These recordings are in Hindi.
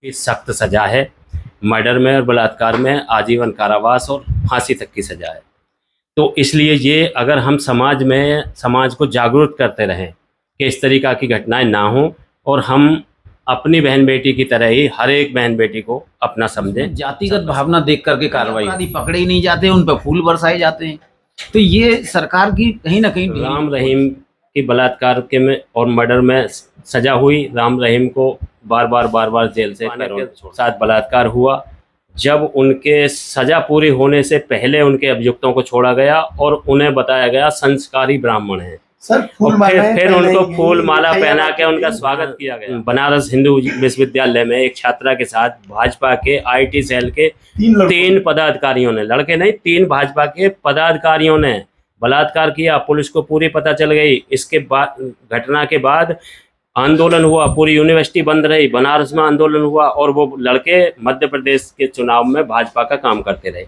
की सख्त सजा है। मर्डर में और बलात्कार में आजीवन कारावास और फांसी तक की सजा है। तो इसलिए ये अगर हम समाज को जागरूक करते रहें कि इस तरीक़ा की घटनाएं ना हों और हम अपनी बहन बेटी की तरह ही हर एक बहन बेटी को अपना समझें। जातिगत भावना देख करके कार्रवाई, अपराधी पकड़े ही नहीं जाते, उन पर फूल बरसाए जाते हैं। तो ये सरकार की कहीं ना कहीं राम रहीम की बलात्कार के में और मर्डर में सजा हुई। राम रहीम को बार बार जेल से साथ बलात्कार हुआ। जब उनके सजा पूरी होने से पहले उनके अभियुक्तों को छोड़ा गया और उन्हें बताया गया संस्कारी ब्राह्मण हैं सर, फिर उनको फूल माला पहना के उनका स्वागत किया गया। बनारस हिंदू विश्वविद्यालय में एक छात्रा के साथ भाजपा के आईटी सेल के 3 पदाधिकारियों ने, लड़के नहीं 3 भाजपा के पदाधिकारियों ने बलात्कार किया। पुलिस को पूरी पता चल गई। इसके बाद घटना के बाद आंदोलन हुआ, पूरी यूनिवर्सिटी बंद रही, बनारस में आंदोलन हुआ और वो लड़के मध्य प्रदेश के चुनाव में भाजपा का काम करते रहे।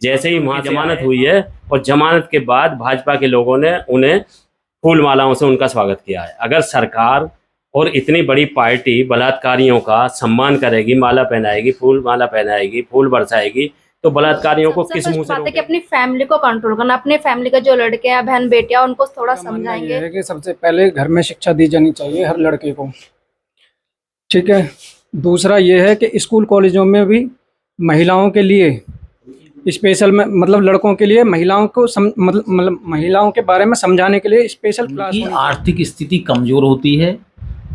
जैसे ही वहाँ जमानत हुई है और जमानत के बाद भाजपा के लोगों ने उन्हें फूल मालाओं से उनका स्वागत किया है। अगर सरकार और इतनी बड़ी पार्टी बलात्कारियों का सम्मान करेगी, माला पहनाएगी, फूल माला पहनाएगी, फूल बरसाएगी, तो बलात्कारियों को किस मुंह से रोकेगी? कि अपनी फैमिली को कंट्रोल करना, अपने फैमिली का जो लड़के हैं, बहन बेटियां, उनको थोड़ा समझाएंगे। है कि सबसे पहले घर में शिक्षा दी जानी चाहिए हर लड़के को, ठीक है। दूसरा ये है कि स्कूल कॉलेजों में भी महिलाओं के लिए स्पेशल में, मतलब लड़कों के लिए महिलाओं को मतलब महिलाओं के बारे में समझाने के लिए स्पेशल क्लास। की आर्थिक स्थिति कमजोर होती है,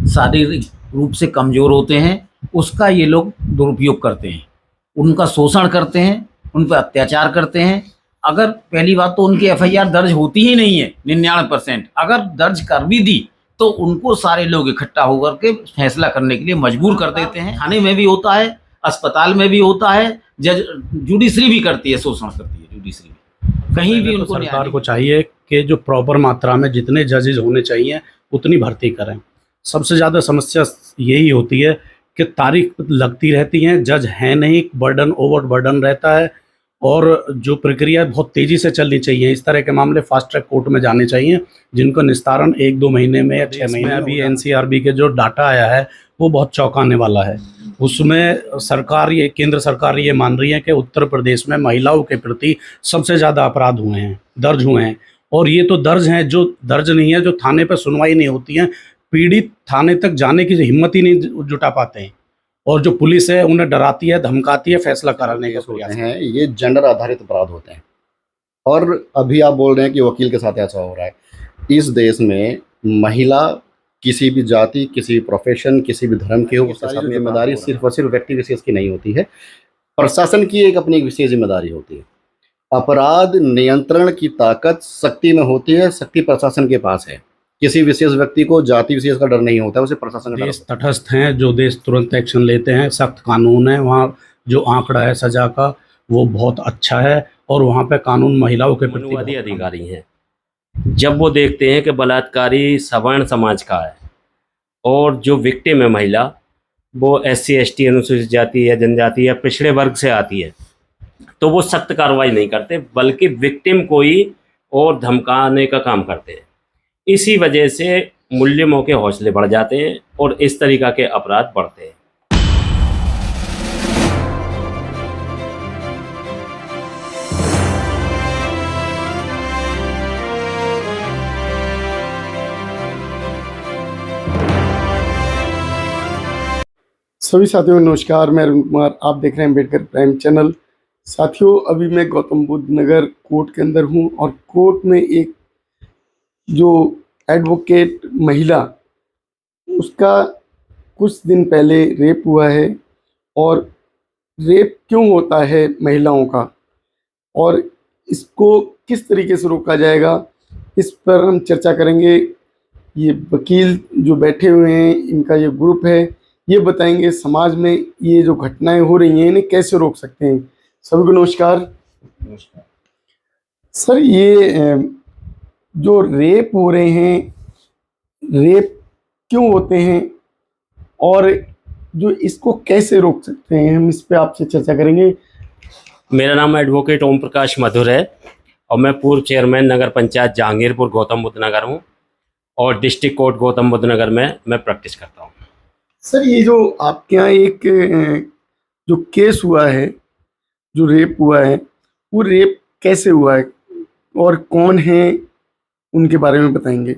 शारीरिक रूप से कमजोर होते हैं, उसका ये लोग दुरुपयोग करते हैं, उनका शोषण करते हैं, उन पर अत्याचार करते हैं। अगर पहली बात तो उनकी एफआईआर दर्ज होती ही नहीं है 99%। अगर दर्ज कर भी दी तो उनको सारे लोग इकट्ठा होकर के फैसला करने के लिए मजबूर कर देते हैं। थाने में भी होता है, अस्पताल में भी होता है, जज जुडिशरी भी करती है, शोषण करती है जुडिशरी भी। कहीं भी उनको सरकार को चाहिए कि जो प्रॉपर मात्रा में जितने जजेस होने चाहिए उतनी भर्ती करें। सबसे ज़्यादा समस्या यही होती है कि तारीख लगती रहती हैं, जज हैं नहीं, ओवर बर्डन रहता है और जो प्रक्रिया बहुत तेज़ी से चलनी चाहिए। इस तरह के मामले फास्ट ट्रैक कोर्ट में जाने चाहिए, जिनको निस्तारण 1-2 महीने में या 6 महीने। अभी एनसीआरबी के जो डाटा आया है वो बहुत चौंकाने वाला है। उसमें केंद्र सरकार ये मान रही है कि उत्तर प्रदेश में महिलाओं के प्रति सबसे ज़्यादा अपराध दर्ज हुए हैं। और ये तो दर्ज हैं, जो दर्ज नहीं है, जो थाने पर सुनवाई नहीं होती है, पीड़ित थाने तक जाने की हिम्मत ही नहीं जुटा पाते हैं और जो पुलिस है उन्हें डराती है, धमकाती है, फैसला कराने का प्रयास हैं। ये जेंडर आधारित अपराध होते हैं। और अभी आप बोल रहे हैं कि वकील के साथ ऐसा हो रहा है। इस देश में महिला किसी भी जाति, किसी भी प्रोफेशन, किसी भी धर्म की हो, उसके साथ जिम्मेदारी सिर्फ और सिर्फ व्यक्ति विशेष की नहीं होती है, प्रशासन की एक अपनी विशेष जिम्मेदारी होती है। अपराध नियंत्रण की ताकत शक्ति में होती है, शक्ति प्रशासन के पास है। किसी विशेष व्यक्ति को जाति विशेष का डर नहीं होता है, उसे प्रशासन का। देश तटस्थ हैं, जो देश तुरंत एक्शन लेते हैं, सख्त कानून है। वहाँ जो आंकड़ा है सजा का वो बहुत अच्छा है और वहाँ पे कानून महिलाओं के प्रति अधिकारी हैं। जब वो देखते हैं कि बलात्कारी सवर्ण समाज का है और जो विक्टिम है महिला वो SC ST अनुसूचित जाति या जनजाति या पिछड़े वर्ग से आती है, तो वो सख्त कार्रवाई नहीं करते, बल्कि विक्टिम को ही और धमकाने का काम करते हैं। इसी वजह से मुल्जिमों के हौसले बढ़ जाते हैं और इस तरीक़ा के अपराध बढ़ते हैं। सभी साथियों नमस्कार, मैं अरुण कुमार, आप देख रहे हैं अम्बेडकर प्राइम चैनल। साथियों, अभी मैं गौतम बुद्ध नगर कोर्ट के अंदर हूं और कोर्ट में एक जो एडवोकेट महिला, उसका कुछ दिन पहले रेप हुआ है। और रेप क्यों होता है महिलाओं का और इसको किस तरीके से रोका जाएगा, इस पर हम चर्चा करेंगे। ये वकील जो बैठे हुए हैं, इनका ये ग्रुप है, ये बताएंगे समाज में ये जो घटनाएं हो रही हैं इन्हें कैसे रोक सकते हैं। सभी को नमस्कार। सर, ये जो रेप हो रहे हैं, रेप क्यों होते हैं और जो इसको कैसे रोक सकते हैं, हम इस पे आपसे चर्चा करेंगे। मेरा नाम एडवोकेट ओम प्रकाश मधुर है और मैं पूर्व चेयरमैन नगर पंचायत जहांगीरपुर गौतम बुद्ध नगर हूँ और डिस्ट्रिक्ट कोर्ट गौतम बुद्ध नगर में मैं प्रैक्टिस करता हूँ। सर ये जो आपके यहाँ एक जो केस हुआ है, जो रेप हुआ है, वो रेप कैसे हुआ है और कौन है, उनके बारे में बताएंगे।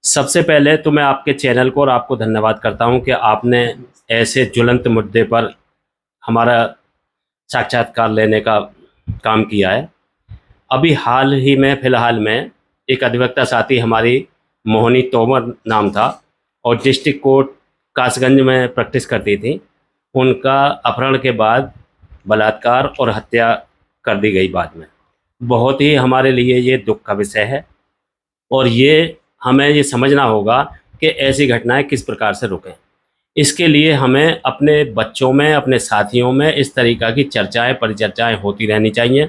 सबसे पहले तो मैं आपके चैनल को और आपको धन्यवाद करता हूं कि आपने ऐसे ज्वलंत मुद्दे पर हमारा साक्षात्कार लेने का काम किया है। अभी हाल ही में फ़िलहाल में एक अधिवक्ता साथी हमारी मोहिनी तोमर नाम था और डिस्ट्रिक्ट कोर्ट कासगंज में प्रैक्टिस करती थी। उनका अपहरण के बाद बलात्कार और हत्या कर दी गई बाद में। बहुत ही हमारे लिए ये दुख का विषय है और ये हमें ये समझना होगा कि ऐसी घटनाएं किस प्रकार से रुकें। इसके लिए हमें अपने बच्चों में, अपने साथियों में इस तरीक़ा की चर्चाएं, परिचर्चाएं होती रहनी चाहिए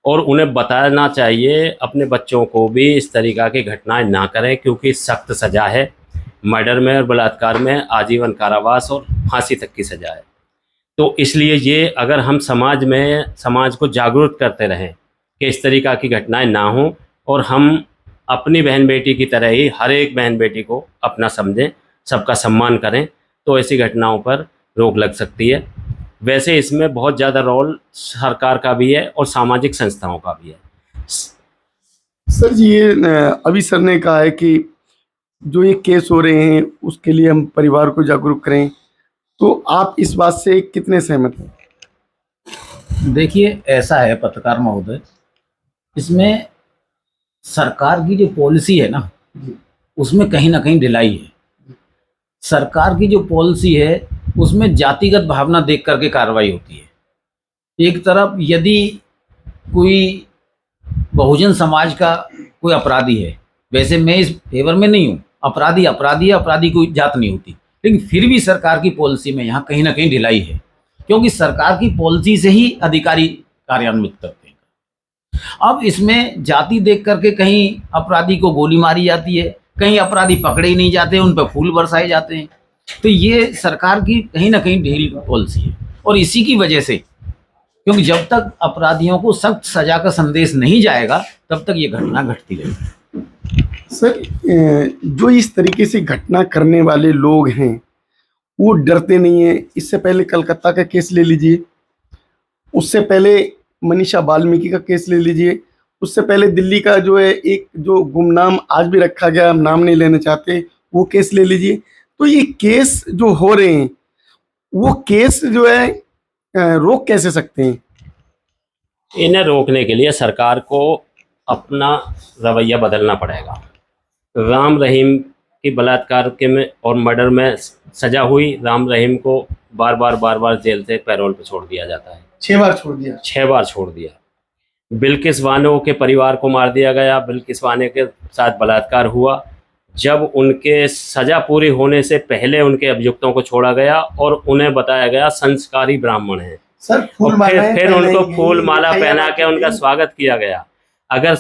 और उन्हें बताना चाहिए अपने बच्चों को भी इस तरीक़ा की घटनाएं ना करें, क्योंकि सख्त सज़ा है। मर्डर में और बलात्कार में आजीवन कारावास और फांसी तक की सज़ा है। तो इसलिए ये अगर हम समाज को जागरूक करते रहें कि इस तरीक़ा की घटनाएं ना हों और हम अपनी बहन बेटी की तरह ही हर एक बहन बेटी को अपना समझें, सबका सम्मान करें, तो ऐसी घटनाओं पर रोक लग सकती है। वैसे इसमें बहुत ज़्यादा रोल सरकार का भी है और सामाजिक संस्थाओं का भी है। सर जी ये अभी सर ने कहा है कि जो ये केस हो रहे हैं उसके लिए हम परिवार को जागरूक करें, तो आप इस बात से कितने सहमत हैं। देखिए ऐसा है पत्रकार महोदय, इसमें सरकार की जो पॉलिसी है ना उसमें कहीं ना कहीं ढिलाई है। सरकार की जो पॉलिसी है उसमें जातिगत भावना देख करके कार्रवाई होती है। एक तरफ यदि कोई बहुजन समाज का कोई अपराधी है, वैसे मैं इस फेवर में नहीं हूँ, अपराधी अपराधी है, अपराधी कोई जात नहीं होती, लेकिन फिर भी सरकार की पॉलिसी में यहाँ कहीं ना कहीं ढिलाई है, क्योंकि सरकार की पॉलिसी से ही अधिकारी कार्यान्वित करते हैं। अब इसमें जाति देख करके कहीं अपराधी को गोली मारी जाती है, कहीं अपराधी पकड़े ही नहीं जाते, उन पर फूल बरसाए जाते हैं। तो ये सरकार की कहीं ना कहीं ढीली पॉलिसी है और इसी की वजह से, क्योंकि जब तक अपराधियों को सख्त सजा का संदेश नहीं जाएगा तब तक ये घटना घटती रहेगी। सर जो इस तरीके से घटना करने वाले लोग हैं वो डरते नहीं है। इससे पहले कलकत्ता का केस ले लीजिए, उससे पहले मनीषा वाल्मीकि का केस ले लीजिए, उससे पहले दिल्ली का जो है एक जो गुमनाम आज भी रखा गया, हम नाम नहीं लेना चाहते, वो केस ले लीजिए। तो ये केस जो हो रहे हैं वो केस जो है रोक कैसे सकते हैं। इन्हें रोकने के लिए सरकार को अपना रवैया बदलना पड़ेगा। राम रहीम की बलात्कार के में और मर्डर में सजा हुई, राम रहीम को बार बार जेल से पैरोल पे छोड़ दिया जाता है। 6 बार छोड़ दिया। 6 बार छोड़ दिया। बिल्किस बानो के परिवार को मार दिया गया, बिल्किस बानो के साथ बलात्कार हुआ। जब उनके सज़ा पूरी होने से पहले उनके अभियुक्तों को छोड़ा गया और उन्हें बताया गया संस्कारी ब्राह्मण हैं। सर फिर उनको फूल माला पहना के उनका स्वागत किया गया। अगर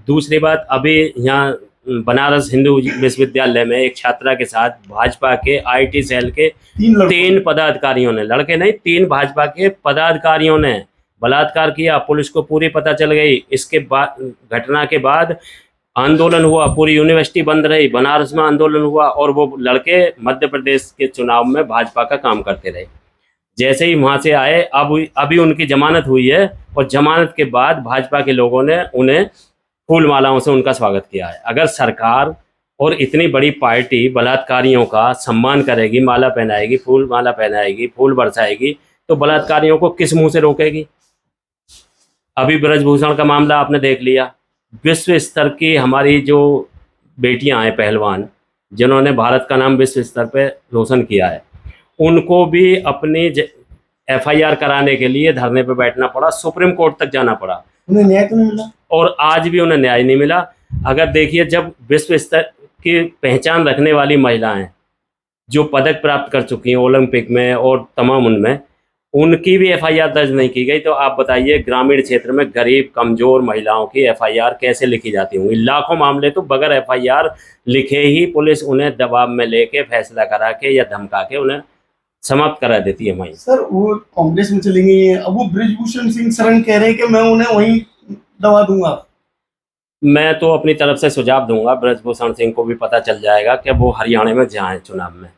दूसरी बात, अभी यहाँ बनारस हिंदू विश्वविद्यालय में एक छात्रा के साथ भाजपा के IT सेल के 3 पदाधिकारियों ने, लड़के नहीं 3 भाजपा के पदाधिकारियों ने बलात्कार किया। पुलिस को पूरी पता चल गई। इसके बाद घटना के बाद आंदोलन हुआ, पूरी यूनिवर्सिटी बंद रही, बनारस में आंदोलन हुआ और वो लड़के मध्य प्रदेश के चुनाव में भाजपा का काम करते रहे। जैसे ही वहाँ से आए, अभी उनकी जमानत हुई है और जमानत के बाद भाजपा के लोगों ने उन्हें फूल मालाओं से उनका स्वागत किया है। अगर सरकार और इतनी बड़ी पार्टी बलात्कारियों का सम्मान करेगी, माला पहनाएगी, फूल माला पहनाएगी, फूल बरसाएगी, तो बलात्कारियों को किस मुंह से रोकेगी। अभी ब्रजभूषण का मामला आपने देख लिया। विश्व स्तर की हमारी जो बेटियां हैं पहलवान, जिन्होंने भारत का नाम विश्व स्तर पे रोशन किया है, उनको भी अपनी FIR कराने के लिए धरने पे बैठना पड़ा, सुप्रीम कोर्ट तक जाना पड़ा, उन्हें न्याय तो नहीं मिला और आज भी उन्हें न्याय नहीं मिला। अगर देखिए, जब विश्व स्तर की पहचान रखने वाली महिलाएं जो पदक प्राप्त कर चुकी हैं ओलंपिक में और तमाम उनमें, उनकी भी FIR दर्ज नहीं की गई, तो आप बताइए ग्रामीण क्षेत्र में गरीब कमज़ोर महिलाओं की FIR कैसे लिखी जाती होंगी। लाखों मामले तो बगैर FIR लिखे ही पुलिस उन्हें दबाव में लेके फैसला करा के या धमका के उन्हें समाप्त करा देती है। वहीं सर वो कांग्रेस में चली गई है, अब वो ब्रिजभूषण सिंह शरण कह रहे हैं कि मैं उन्हें वहीं दबा दूंगा। मैं तो अपनी तरफ से सुझाव दूंगा, ब्रजभूषण सिंह को भी पता चल जाएगा कि वो हरियाणा में जाएं चुनाव में,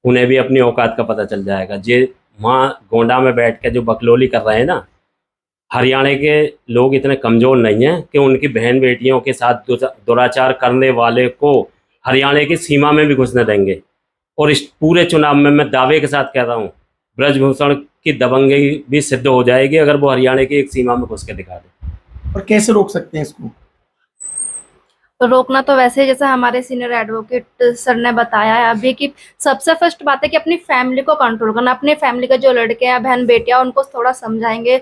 उन्हें भी अपनी औकात का पता चल जाएगा। जे वहाँ गोंडा में बैठ के जो बकलोली कर रहे हैं ना, हरियाणा के लोग इतने कमज़ोर नहीं हैं कि उनकी बहन बेटियों के साथ दुराचार करने वाले को हरियाणा की सीमा में भी घुसने देंगे। और इस पूरे चुनाव में मैं दावे के साथ कह रहा हूँ, ब्रजभूषण की दबंगई भी सिद्ध हो जाएगी अगर वो हरियाणा की एक सीमा में घुस के दिखा दे। और कैसे रोक सकते हैं इसको? तो रोकना तो वैसे ही, जैसे हमारे सीनियर एडवोकेट सर ने बताया है अभी, कि सबसे फर्स्ट बात है कि अपनी फैमिली को कंट्रोल करना। अपने फैमिली के जो लड़के हैं, बहन बेटियां, उनको थोड़ा समझाएंगे,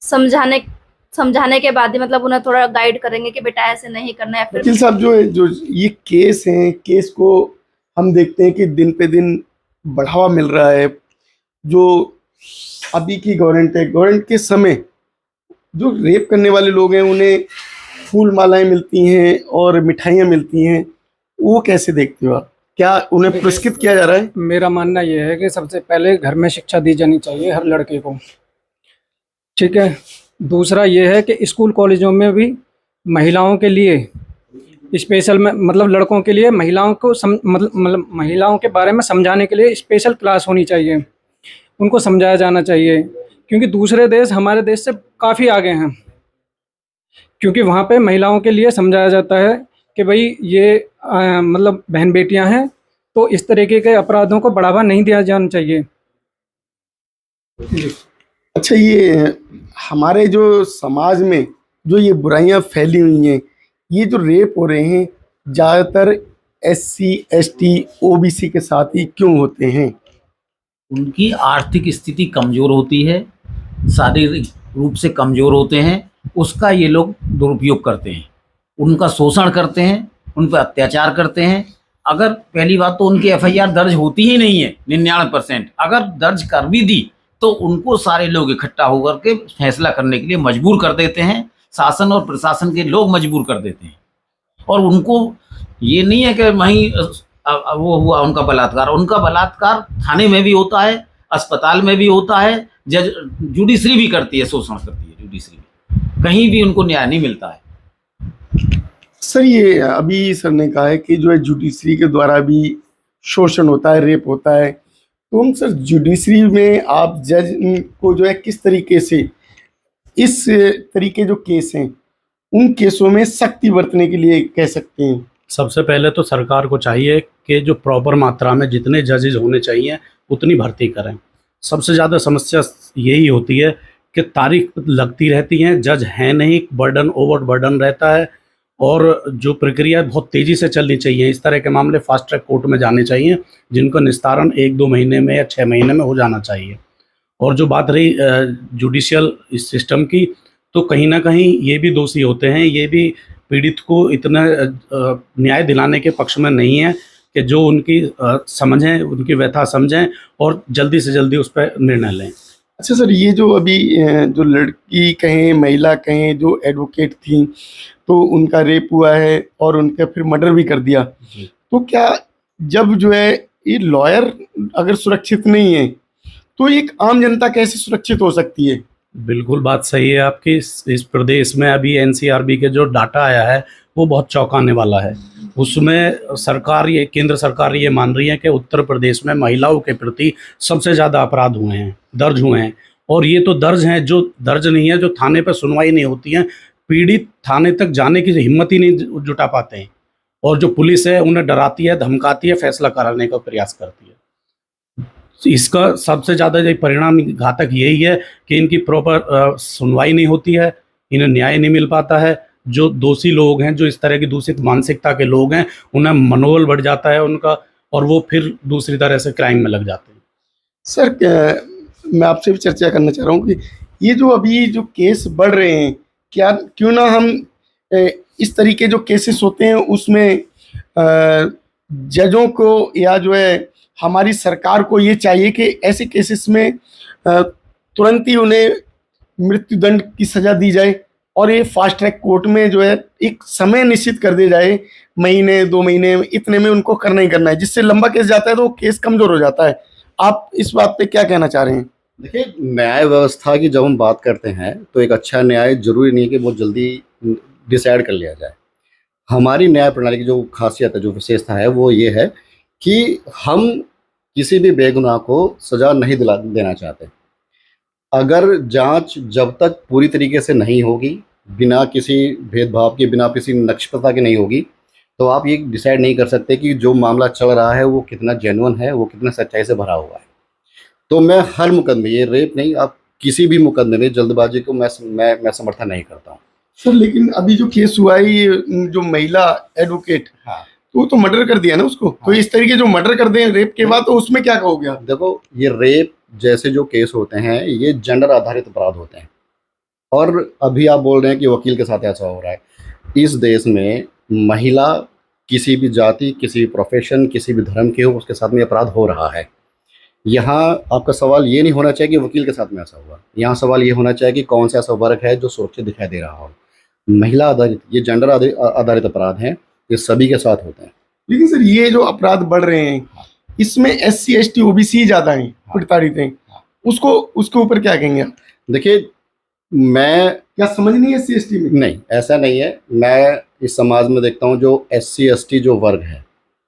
समझाने के बाद ही मतलब उन्हें थोड़ा गाइड करेंगे कि बेटा ऐसे नहीं करना है। वकील साहब, जो ये केस हैं, केस को हम देखते हैं कि दिन पे दिन बढ़ावा मिल रहा है। जो अभी की गवर्नमेंट है, गवर्नमेंट के समय जो रेप करने वाले लोग हैं उन्हें फूल मालाएं मिलती हैं और मिठाइयाँ मिलती हैं, वो कैसे देखते हो आप? क्या उन्हें पुरस्कृत किया जा रहा है? मेरा मानना यह है कि सबसे पहले घर में शिक्षा दी जानी चाहिए हर लड़के को, ठीक है। दूसरा ये है कि स्कूल कॉलेजों में भी महिलाओं के लिए स्पेशल में, मतलब लड़कों के लिए महिलाओं को मतलब महिलाओं के बारे में समझाने के लिए स्पेशल क्लास होनी चाहिए, उनको समझाया जाना चाहिए। क्योंकि दूसरे देश हमारे देश से काफ़ी आगे हैं, क्योंकि वहाँ पे महिलाओं के लिए समझाया जाता है कि भाई ये मतलब बहन बेटियां हैं, तो इस तरीके के अपराधों को बढ़ावा नहीं दिया जाना चाहिए। अच्छा, ये हमारे जो समाज में जो ये बुराइयां फैली हुई हैं, ये जो रेप हो रहे हैं, ज़्यादातर SC ST OBC के साथ ही क्यों होते हैं? उनकी आर्थिक स्थिति कमज़ोर होती है, शारीरिक रूप से कमज़ोर होते हैं, उसका ये लोग दुरुपयोग करते हैं, उनका शोषण करते हैं, उन पर अत्याचार करते हैं। अगर पहली बात तो उनकी FIR दर्ज होती ही नहीं है 99%, अगर दर्ज कर भी दी तो उनको सारे लोग इकट्ठा होकर के फैसला करने के लिए मजबूर कर देते हैं, शासन और प्रशासन के लोग मजबूर कर देते हैं। और उनको ये नहीं है कि वहीं वो हुआ उनका बलात्कार थाने में भी होता है, अस्पताल में भी होता है, जज जुडिशरी भी करती है, शोषण करती है जुडिशरी, कहीं भी उनको न्याय नहीं मिलता है। सर, ये अभी सर ने कहा है कि जो है जुडिशरी के द्वारा भी शोषण होता है, रेप होता है। तो हम सर जुडिशरी में आप जज को जो है किस तरीके से इस तरीके जो केस हैं उन केसों में सख्ती बरतने के लिए कह सकते हैं? सबसे पहले तो सरकार को चाहिए कि जो प्रॉपर मात्रा में जितने जजेस होने चाहिए उतनी भर्ती करें। सबसे ज़्यादा समस्या यही होती है कि तारीख लगती रहती हैं, जज हैं नहीं, ओवर बर्डन रहता है, और जो प्रक्रिया बहुत तेज़ी से चलनी चाहिए। इस तरह के मामले फास्ट ट्रैक कोर्ट में जाने चाहिए, जिनका निस्तारण 1-2 महीने में या 6 महीने में हो जाना चाहिए। और जो बात रही जुडिशियल इस सिस्टम की, तो कहीं ना कहीं ये भी दोषी होते हैं, ये भी पीड़ित को इतना न्याय दिलाने के पक्ष में नहीं है कि जो उनकी समझें, उनकी व्यथा समझें और जल्दी से जल्दी उस पर निर्णय लें। अच्छा सर, ये जो अभी जो लड़की कहें, महिला कहें, जो एडवोकेट थी, तो उनका रेप हुआ है और उनका फिर मर्डर भी कर दिया, तो क्या जब जो है ये लॉयर अगर सुरक्षित नहीं है तो एक आम जनता कैसे सुरक्षित हो सकती है? बिल्कुल बात सही है आपकी। इस प्रदेश में अभी NCRB के जो डाटा आया है वो बहुत चौंकाने वाला है। उसमें सरकार, ये केंद्र सरकार ये मान रही है कि उत्तर प्रदेश में महिलाओं के प्रति सबसे ज़्यादा अपराध हुए हैं, दर्ज हुए हैं। और ये तो दर्ज हैं, जो दर्ज नहीं है, जो थाने पर सुनवाई नहीं होती है, पीड़ित थाने तक जाने की हिम्मत ही नहीं जुटा पाते हैं, और जो पुलिस है उन्हें डराती है, धमकाती है, फैसला कराने का प्रयास करती है। इसका सबसे ज़्यादा परिणाम घातक यही है कि इनकी प्रॉपर सुनवाई नहीं होती है, इन्हें न्याय नहीं मिल पाता है। जो दोषी लोग हैं, जो इस तरह की दूषित मानसिकता के लोग हैं, उन्हें मनोबल बढ़ जाता है उनका, और वो फिर दूसरी तरह से क्राइम में लग जाते हैं। सर, मैं आपसे भी चर्चा करना चाह रहा हूँ कि ये जो अभी जो केस बढ़ रहे हैं, क्या क्यों ना हम इस तरीके जो केसेस होते हैं उसमें जजों को या जो है हमारी सरकार को ये चाहिए कि ऐसे केसेस में तुरंत ही उन्हें मृत्युदंड की सज़ा दी जाए, और ये फास्ट ट्रैक कोर्ट में जो है एक समय निश्चित कर दिया जाए, महीने 2 महीने इतने में उनको करना ही करना है। जिससे लंबा केस जाता है तो वो केस कमज़ोर हो जाता है। आप इस बात पे क्या कहना चाह रहे हैं? देखिए, न्याय व्यवस्था की जब हम बात करते हैं तो एक अच्छा न्याय जरूरी नहीं है कि बहुत जल्दी डिसाइड कर लिया जाए। हमारी न्याय प्रणाली की जो खासियत है, जो विशेषता है, वो ये है कि हम किसी भी बेगुनाह को सजा नहीं देना चाहते। अगर जांच जब तक पूरी तरीके से नहीं होगी, बिना किसी भेदभाव के, बिना किसी निष्पक्षता के नहीं होगी, तो आप ये डिसाइड नहीं कर सकते कि जो मामला चल रहा है वो कितना जेन्युइन है, वो कितना सच्चाई से भरा हुआ है। तो मैं हर मुकदमे, ये रेप नहीं, आप किसी भी मुकदमे में जल्दबाजी को मैं समर्थन नहीं करता हूँ। सर लेकिन अभी जो केस हुआ है, ये जो महिला एडवोकेट, हाँ, वो तो मर्डर कर दिया ना उसको। तो इस तरीके जो मर्डर कर दें रेप के बाद, तो उसमें क्या कहोगे आप? देखो, ये रेप जैसे जो केस होते हैं ये जेंडर आधारित अपराध होते हैं। और अभी आप बोल रहे हैं कि वकील के साथ ऐसा हो रहा है। इस देश में महिला किसी भी जाति, किसी भी प्रोफेशन, किसी भी धर्म की हो, उसके साथ में अपराध हो रहा है। यहाँ आपका सवाल ये नहीं होना चाहिए कि वकील के साथ में ऐसा हुआ। यहाँ सवाल ये होना चाहिए कि कौन सा ऐसा वर्ग है जो सुरक्षित दिखाई दे रहा हो। महिला आधारित, ये जेंडर आधारित अपराध हैं, ये सभी के साथ होते हैं। लेकिन सर ये जो अपराध बढ़ रहे हैं, इसमें SC ST OBC ज्यादा हैं, प्रताड़ित हैं, उसको उसके ऊपर क्या कहेंगे आप? देखिए, मैं क्या समझ नहीं है SC ST में? नहीं, ऐसा नहीं है। मैं इस समाज में देखता हूँ जो SC ST जो वर्ग है,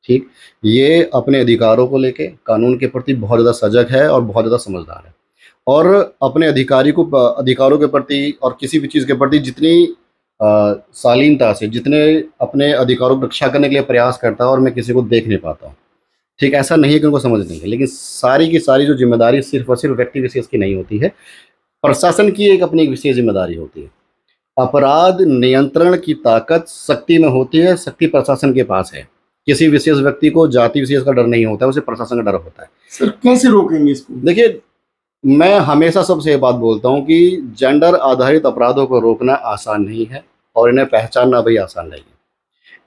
ठीक, ये अपने अधिकारों को लेके कानून के प्रति बहुत ज़्यादा सजग है और बहुत ज़्यादा समझदार है, और अपने अधिकारों के प्रति और किसी भी चीज़ के प्रति जितनी शालीनता से, जितने अपने अधिकारों की रक्षा करने के लिए प्रयास करता है, और मैं किसी को देख नहीं पाता हूँ। ठीक, ऐसा नहीं है कि उनको समझ नहीं है, लेकिन सारी की सारी जो जिम्मेदारी सिर्फ और सिर्फ व्यक्ति विशेष की नहीं होती है, प्रशासन की एक अपनी विशेष जिम्मेदारी होती है। अपराध नियंत्रण की ताकत शक्ति में होती है, शक्ति प्रशासन के पास है। किसी विशेष व्यक्ति को जाति विशेष का डर नहीं होता है, उसे प्रशासन का डर होता है। सर कैसे रोकेंगे इसको? देखिए, मैं हमेशा सबसे ये बात बोलता हूँ कि जेंडर आधारित अपराधों को रोकना आसान नहीं है, और इन्हें पहचानना भी आसान नहीं है।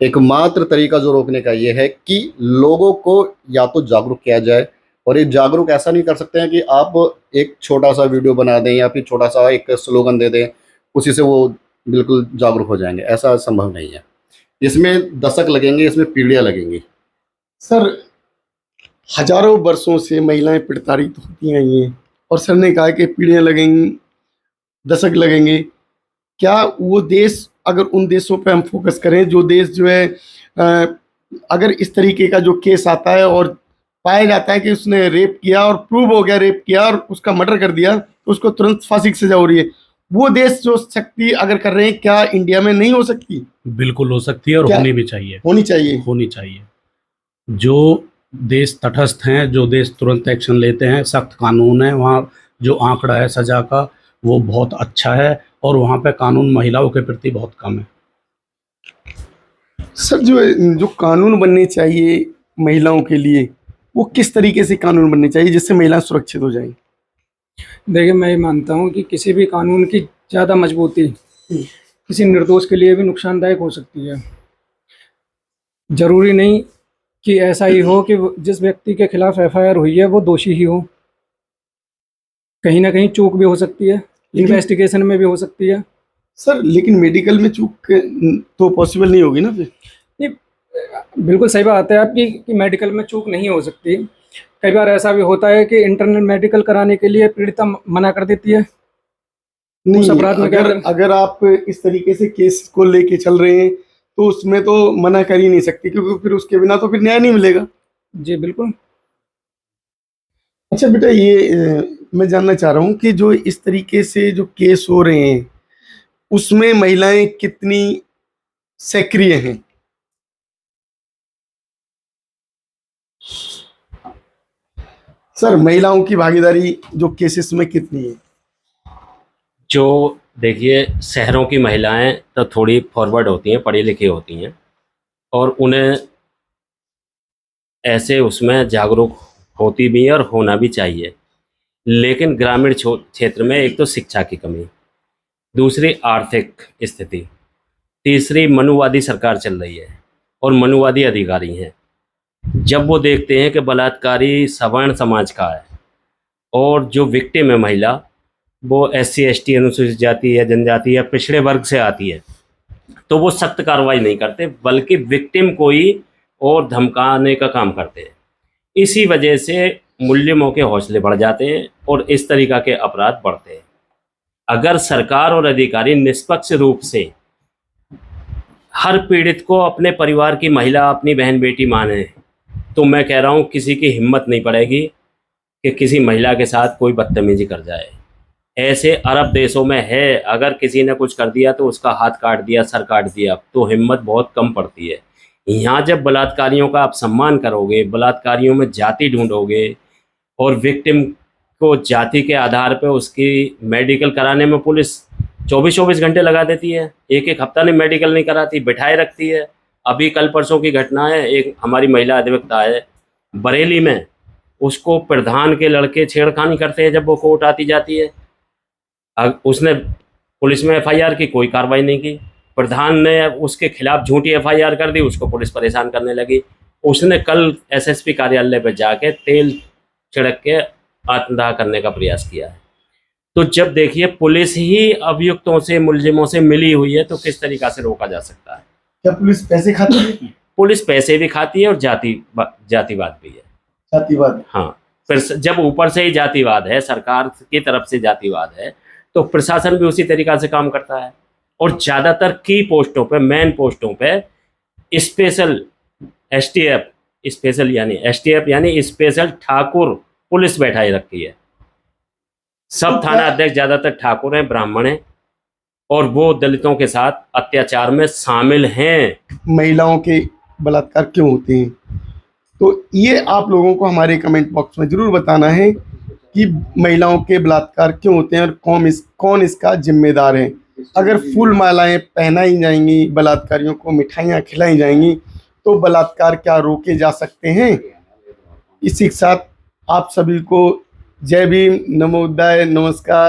एकमात्र तरीका जो रोकने का ये है कि लोगों को या तो जागरूक किया जाए, और ये जागरूक ऐसा नहीं कर सकते हैं कि आप एक छोटा सा वीडियो बना दें या फिर छोटा सा एक स्लोगन दे दें, उसी से वो बिल्कुल जागरूक हो जाएंगे। ऐसा संभव नहीं है। इसमें दशक लगेंगे, इसमें पीढ़ियाँ लगेंगी। सर हजारों वर्षों से महिलाएं प्रताड़ित होती आई हैं, और सर ने कहा कि पीढ़ियाँ लगेंगी, दशक लगेंगे। क्या वो देश, अगर उन देशों पे हम फोकस करें, जो देश जो है अगर इस तरीके का जो केस आता है और पाया जाता है कि उसने रेप किया और प्रूव हो गया रेप किया और उसका मर्डर कर दिया, तो उसको तुरंत फांसी की सजा हो रही है, वो देश जो शक्ति अगर कर रहे हैं, क्या इंडिया में नहीं हो सकती? बिल्कुल हो सकती है, और होनी भी चाहिए। होनी चाहिए, होनी चाहिए। जो देश तटस्थ हैं, जो देश तुरंत एक्शन लेते हैं, सख्त कानून है, वहाँ जो आंकड़ा है सजा का वो बहुत अच्छा है, और वहाँ पे कानून महिलाओं के प्रति बहुत कम है। सर जो कानून बनने चाहिए महिलाओं के लिए, वो किस तरीके से कानून बनने चाहिए जिससे महिलाएं सुरक्षित हो जाएं? देखिए, मैं ये मानता हूँ कि किसी भी कानून की ज़्यादा मजबूती किसी निर्दोष के लिए भी नुकसानदायक हो सकती है। जरूरी नहीं कि ऐसा ही हो कि जिस व्यक्ति के खिलाफ FIR हुई है वो दोषी ही हो। कहीं ना कहीं चूक भी हो सकती है, इन्वेस्टिगेशन में भी हो सकती है। सर लेकिन मेडिकल में चूक तो पॉसिबल नहीं होगी ना फिर? नहीं, बिल्कुल सही बात है आपकी कि मेडिकल में चूक नहीं हो सकती। कई बार ऐसा भी होता है कि इंटरनल मेडिकल कराने के लिए पीड़िता मना कर देती है। नहीं, अपराध में अगर आप इस तरीके से केस को लेके चल रहे हैं तो उसमें तो मना कर ही नहीं सकती, क्योंकि फिर उसके बिना तो फिर न्याय नहीं मिलेगा। जी बिल्कुल। अच्छा बेटा, ये मैं जानना चाह रहा हूँ कि जो इस तरीके से जो केस हो रहे हैं उसमें महिलाएं कितनी सक्रिय हैं? सर महिलाओं की भागीदारी जो केसेस में कितनी है? जो देखिए, शहरों की महिलाएं तो थोड़ी फॉरवर्ड होती हैं, पढ़ी लिखी होती हैं, और उन्हें ऐसे उसमें जागरूक होती भी है और होना भी चाहिए। लेकिन ग्रामीण क्षेत्र में एक तो शिक्षा की कमी, दूसरी आर्थिक स्थिति, तीसरी मनुवादी सरकार चल रही है और मनुवादी अधिकारी हैं। जब वो देखते हैं कि बलात्कारी सवर्ण समाज का है और जो विक्टिम है महिला वो SC ST अनुसूचित जाति या जनजाति या पिछड़े वर्ग से आती है, तो वो सख्त कार्रवाई नहीं करते, बल्कि विक्टिम को ही और धमकाने का काम करते हैं। इसी वजह से मुल्जिमों के हौसले बढ़ जाते हैं और इस तरीक़ा के अपराध बढ़ते हैं। अगर सरकार और अधिकारी निष्पक्ष रूप से हर पीड़ित को अपने परिवार की महिला, अपनी बहन बेटी माने, तो मैं कह रहा हूँ किसी की हिम्मत नहीं पड़ेगी कि किसी महिला के साथ कोई बदतमीजी कर जाए। ऐसे अरब देशों में है, अगर किसी ने कुछ कर दिया तो उसका हाथ काट दिया, सर काट दिया, तो हिम्मत बहुत कम पड़ती है। यहाँ जब बलात्कारियों का आप सम्मान करोगे, बलात्कारियों में जाति ढूंढोगे और विक्टिम को जाति के आधार पर उसकी मेडिकल कराने में पुलिस 24-24 घंटे लगा देती है, एक हफ्ता नहीं मेडिकल नहीं कराती, बिठाए रखती है। अभी कल परसों की घटना है, एक हमारी महिला अधिवक्ता है बरेली में, उसको प्रधान के लड़के छेड़खानी करते हैं जब वो कोर्ट आती जाती है। उसने पुलिस में FIR की, कोई कार्रवाई नहीं की। प्रधान ने उसके खिलाफ झूठी FIR कर दी, उसको पुलिस परेशान करने लगी। उसने कल SSP कार्यालय पर जाके तेल छिड़क के आत्मदाह करने का प्रयास किया है। तो जब देखिए पुलिस ही अभियुक्तों से, मुलजिमों से मिली हुई है, तो किस तरीक़ा से रोका जा सकता है? क्या पुलिस पैसे खाती है? पुलिस पैसे भी खाती है और जातिवाद भी है। जातिवाद, हाँ। फिर जब ऊपर से ही जातिवाद है, सरकार की तरफ से जातिवाद है, तो प्रशासन भी उसी तरीक़ा से काम करता है। और ज़्यादातर की पोस्टों पे, मेन पोस्टों पे स्पेशल STF यानी स्पेशल ठाकुर पुलिस बैठाई रखी है। सब थाना अध्यक्ष ज़्यादातर ठाकुर हैं, ब्राह्मण हैं, और वो दलितों के साथ अत्याचार में शामिल हैं। महिलाओं के बलात्कार क्यों होते हैं, तो ये आप लोगों को हमारे कमेंट बॉक्स में ज़रूर बताना है कि महिलाओं के बलात्कार क्यों होते हैं और कौन इसका जिम्मेदार है। अगर फूल मालाएं पहनाई जाएंगी, बलात्कारियों को मिठाइयाँ खिलाई जाएंगी, तो बलात्कार क्या रोके जा सकते हैं? इसी के साथ आप सभी को जय भीम, नमोदय, नमस्कार।